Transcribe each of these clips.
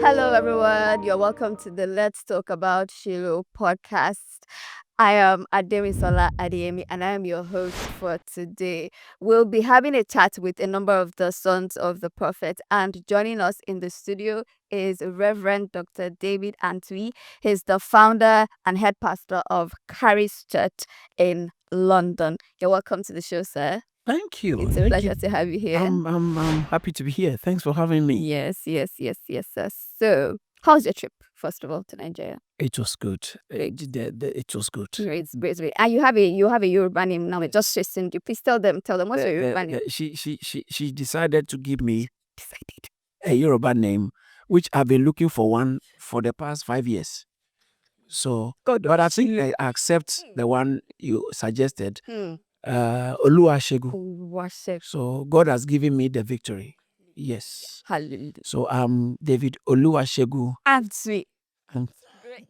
Hello, everyone. You're welcome to the Let's Talk About Shiloh podcast. I am Ademisola Adeyemi, and I am your host for today. We'll be having a chat with a number of the sons of the prophet, and joining us in the studio is Reverend Dr. David Antwi. He's the founder and head pastor of Caris Church in London. You're welcome to the show, sir. Thank you. It's a Thank pleasure you. to have you here. I'm happy to be here. Thanks for having me. Yes, sir. So, how's your trip, first of all, to Nigeria? It was good. Great. It was good. Great. And you have a Yoruba name now. It just chasing you. Please tell them what's your Yoruba name. She decided to give me Decided. a Yoruba name, which I've been looking for one for the past 5 years. So, but I think I accept the one you suggested, Oluwashegu. Oluwashegu. So God has given me the victory. Yes. Hallelujah. So I'm David Oluwashegu. Antwi. And Great.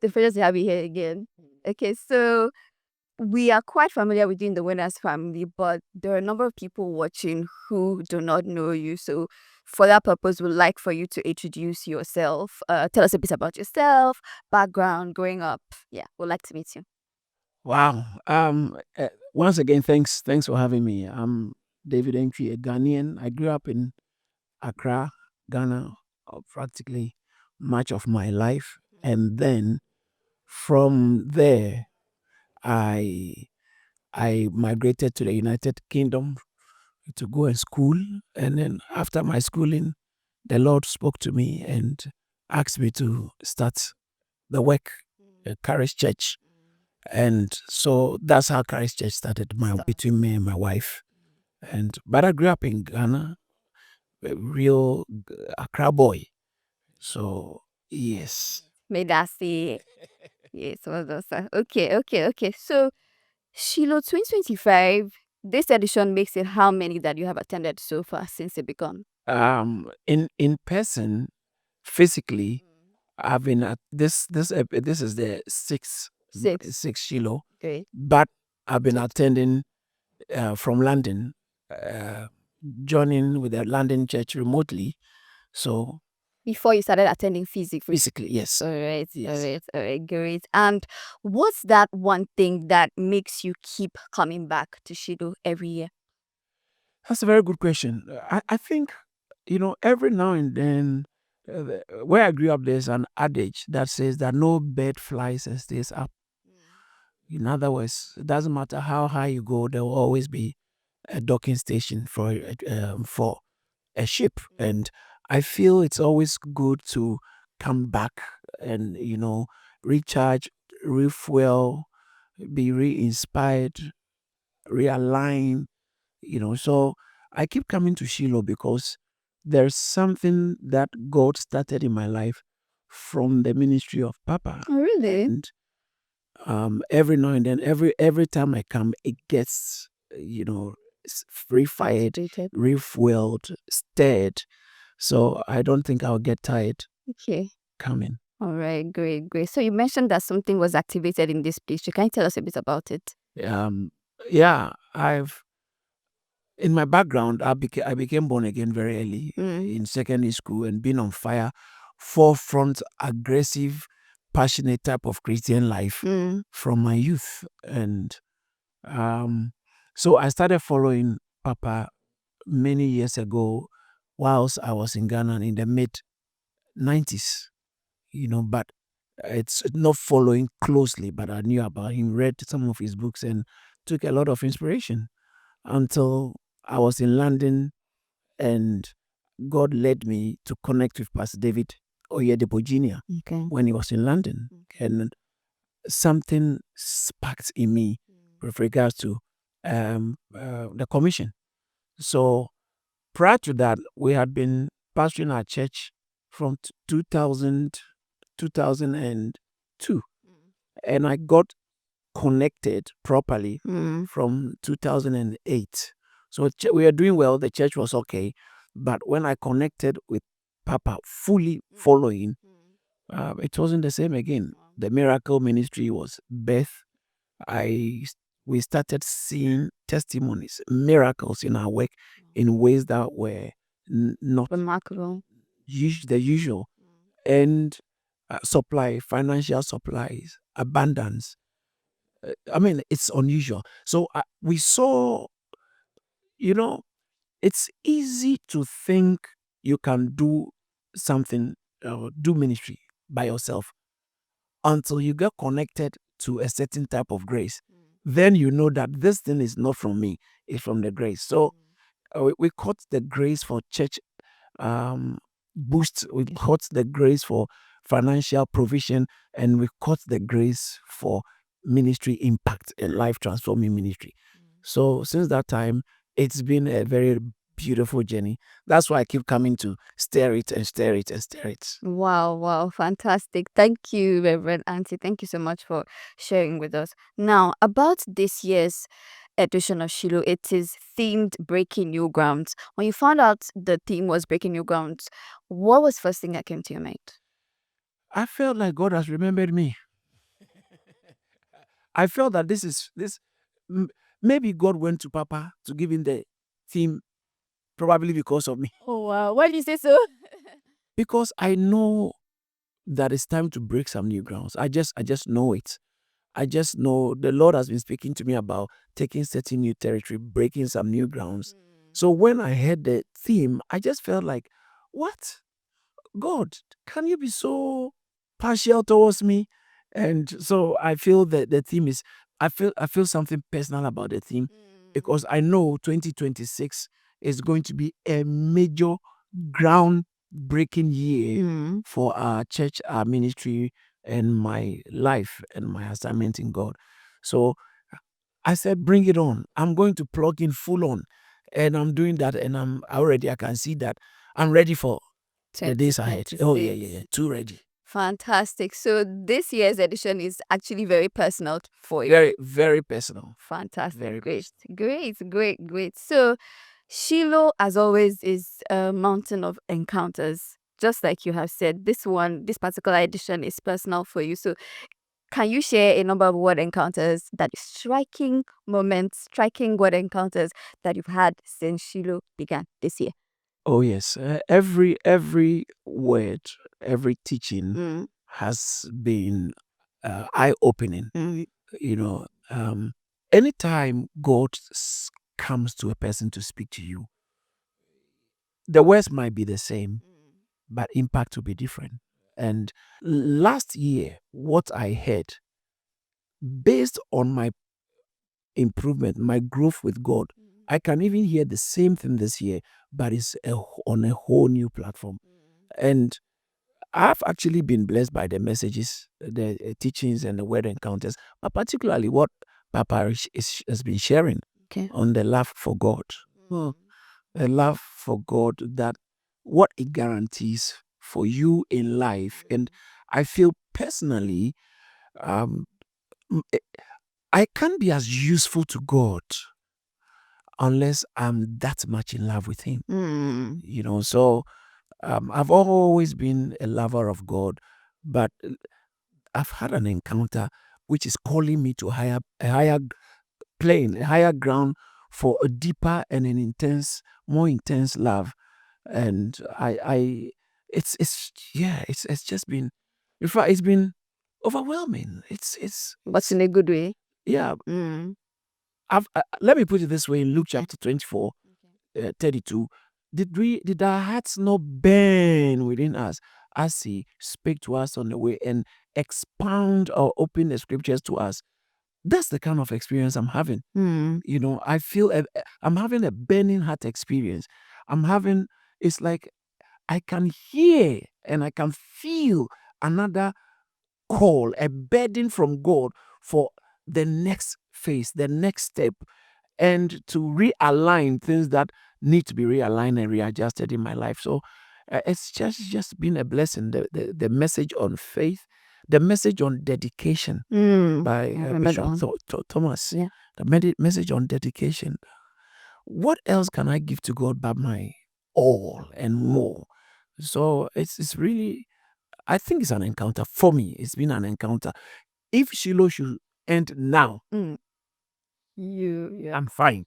The pleasure to have you here again. Okay, so we are quite familiar with you in the Winners family, but there are a number of people watching who do not know you. So, for that purpose, we'd like for you to introduce yourself. Tell us a bit about yourself, background, growing up. Yeah, we'd like to meet you. Wow. Once again, thanks for having me. I'm David Entry, a Ghanaian. I grew up in Accra, Ghana, practically much of my life, and then from there, I migrated to the United Kingdom to go and school, and then after my schooling, the Lord spoke to me and asked me to start the work at Caris Church. And so that's how Caris Church started between me and my wife. But I grew up in Ghana, a real Accra boy. So yes. May that see. Yes, well done, sir. Okay. So, Shiloh 2025, this edition makes it how many that you have attended so far since it began? In person, physically, I've been at this is the sixth Shiloh, Great. but I've been attending from London, joining with the London church remotely. So Before you started attending physically? physically, yes. All right, Yes. all right, great. And what's that one thing that makes you keep coming back to Shiloh every year? That's a very good question. I think, every now and then, where I grew up, there's an adage that says that no bird flies and stays up. In other words, it doesn't matter how high you go, there will always be a docking station for a ship. And I feel it's always good to come back and, recharge, refuel, be re-inspired, realign, So I keep coming to Shiloh because there's something that God started in my life from the ministry of Papa. Oh, really? And every now and then, every time I come, it gets, refired, Activated. refueled, stirred. So I don't think I'll get tired Okay. coming. All right, great. So you mentioned that something was activated in this place. Can you tell us a bit about it? Yeah, in my background, I became born again very early in secondary school and been on fire, forefront, aggressive, passionate type of Christian life from my youth. And so I started following Papa many years ago whilst I was in Ghana in the mid-90s, but it's not following closely, but I knew about him, read some of his books and took a lot of inspiration until I was in London and God led me to connect with Pastor David Oyedepo Jr. When he was in London. And something sparked in me with regards to the commission. So prior to that, we had been pastoring our church from 2002. And I got connected properly from 2008. So we were doing well. The church was okay. But when I connected with Papa, fully following, it wasn't the same again. The miracle ministry was birth. We started seeing testimonies, miracles in our work in ways that were not Remarkable. the usual, and supply, financial supplies, abundance. I mean, it's unusual. So we saw, you know, it's easy to think you can do something, do ministry by yourself until you get connected to a certain type of grace. Then you know that this thing is not from me, it's from the grace. So we caught the grace for church um, boost, we caught the grace for financial provision, and we caught the grace for ministry impact and life transforming ministry. So since that time, it's been a very beautiful journey. That's why I keep coming to stare it and stare it and stare it. Wow, wow, fantastic. Thank you, Reverend Auntie. Thank you so much for sharing with us. Now, about this year's edition of Shiloh, it is themed Breaking New Grounds. When you found out the theme was Breaking New Grounds, what was first thing that came to your mind? I felt like God has remembered me. I felt that m- maybe God went to Papa to give him the theme, probably because of me. Oh, wow. Why do you say so? Because I know that it's time to break some new grounds. I just know it. I just know the Lord has been speaking to me about taking certain new territory, breaking some new grounds. So when I heard the theme, I just felt like, what? God, can you be so partial towards me? And so I feel that the theme is I feel something personal about the theme because I know 2026 is going to be a major groundbreaking year for our church, our ministry, and my life and my assignment in God. So I said, bring it on. I'm going to plug in full on. And I'm doing that, and I can see that I'm ready for the days ahead. Oh, yeah, yeah, yeah. Too ready. Fantastic. So this year's edition is actually very personal for you. Very, very personal. Fantastic. Very Great. Great. So Shiloh, as always, is a mountain of encounters. Just like you have said, this particular edition is personal for you. So can you share a number of word encounters striking moments, striking word encounters that you've had since Shiloh began this year? Oh, yes. Every word, every teaching has been eye opening. You know, anytime God comes to a person to speak to you, the words might be the same, but impact will be different. And last year, what I heard, based on my improvement, my growth with God, I can even hear the same thing this year, but it's on a whole new platform. And I've actually been blessed by the messages, the teachings, and the word encounters, but particularly what Papa has been sharing on the love for God. Oh, a love for God, that what it guarantees for you in life. And I feel personally, um, I can't be as useful to God unless I'm that much in love with Him. So I've always been a lover of God, but I've had an encounter which is calling me to a higher plane, a higher ground for a deeper and more intense love. And it's just been, in fact, it's been overwhelming. But in a good way. Yeah. Mm. Let me put it this way: in Luke chapter 24, 32, did our hearts not burn within us as He spake to us on the way and expound or open the scriptures to us? That's the kind of experience I'm having. I feel I'm having a burning heart experience. It's like I can hear and I can feel another call, a burden from God for the next phase, the next step, and to realign things that need to be realigned and readjusted in my life. So it's just been a blessing. The message on faith, the message on dedication by Bishop Thomas, the message on dedication. What else can I give to God but my all and more? So it's really, I think it's an encounter for me. It's been an encounter. If Shiloh should end now, Yeah. I'm fine.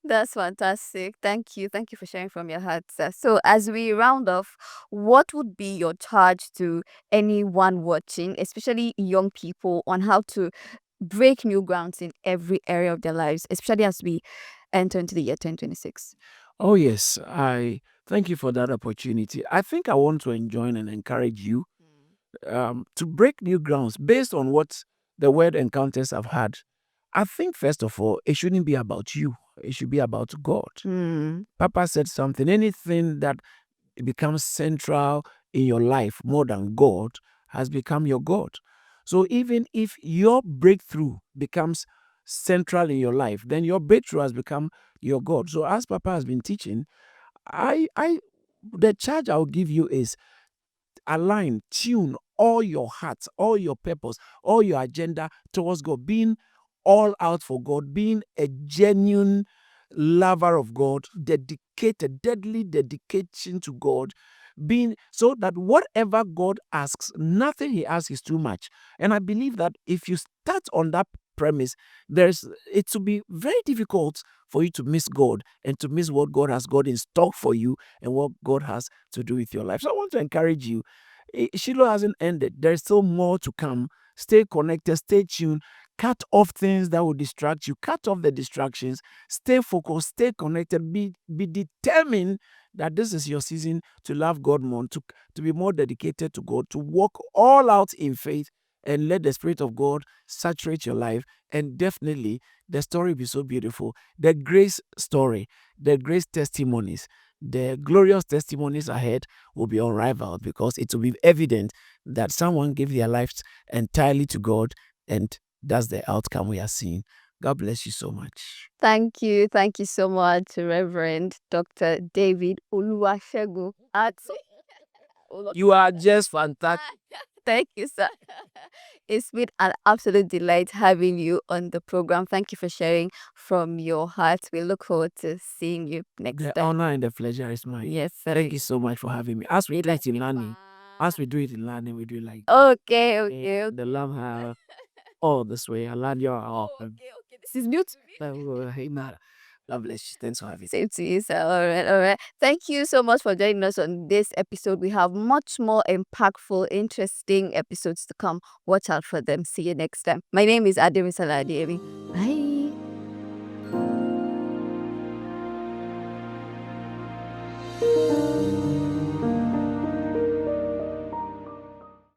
That's fantastic. Thank you. Thank you for sharing from your heart, sir. So, as we round off, what would be your charge to anyone watching, especially young people, on how to break new grounds in every area of their lives, especially as we enter into the year 2026? Oh, yes. I thank you for that opportunity. I think I want to enjoin and encourage you to break new grounds based on what the word encounters have had. I think, first of all, it shouldn't be about you, it should be about God. Mm. Papa said something anything that becomes central in your life more than God has become your God. So even if your breakthrough becomes central in your life, then your breakthrough has become your God. So as Papa has been teaching, I the charge I'll give you is align, tune all your heart, all your purpose, all your agenda towards God, being all out for God, being a genuine lover of God, dedicated, deadly dedication to God, being so that whatever God asks, nothing he asks is too much. And I believe that if you start on that premise, it will be very difficult for you to miss God and to miss what God has got in stock for you and what God has to do with your life. So I want to encourage you. Shiloh hasn't ended. There's still more to come. Stay connected, stay tuned, cut off things that will distract you, cut off the distractions, stay focused, stay connected, be determined that this is your season to love God more, to be more dedicated to God, to walk all out in faith and let the Spirit of God saturate your life. And definitely, the story will be so beautiful. The grace story, the grace testimonies, the glorious testimonies ahead will be unrivaled because it will be evident that someone gave their lives entirely to God, and that's the outcome we are seeing. God bless you so much. Thank you. Thank you so much, Reverend Dr. David Oluwasegun. You are just fantastic. Thank you, sir. It's been an absolute delight having you on the program. Thank you for sharing from your heart. We look forward to seeing you next The time. honor and the pleasure is mine. Yes, sir. Thank you so much for having me. As we do it in learning, as we do it in learning, we do it like Okay, okay. the love her all this way. I learned your Okay, okay. This is new to me. God bless you. Thanks for having me. Same to you, sir. All right, all right. Thank you so much for joining us on this episode. We have much more impactful, interesting episodes to come. Watch out for them. See you next time. My name is Ademi Saladiemi.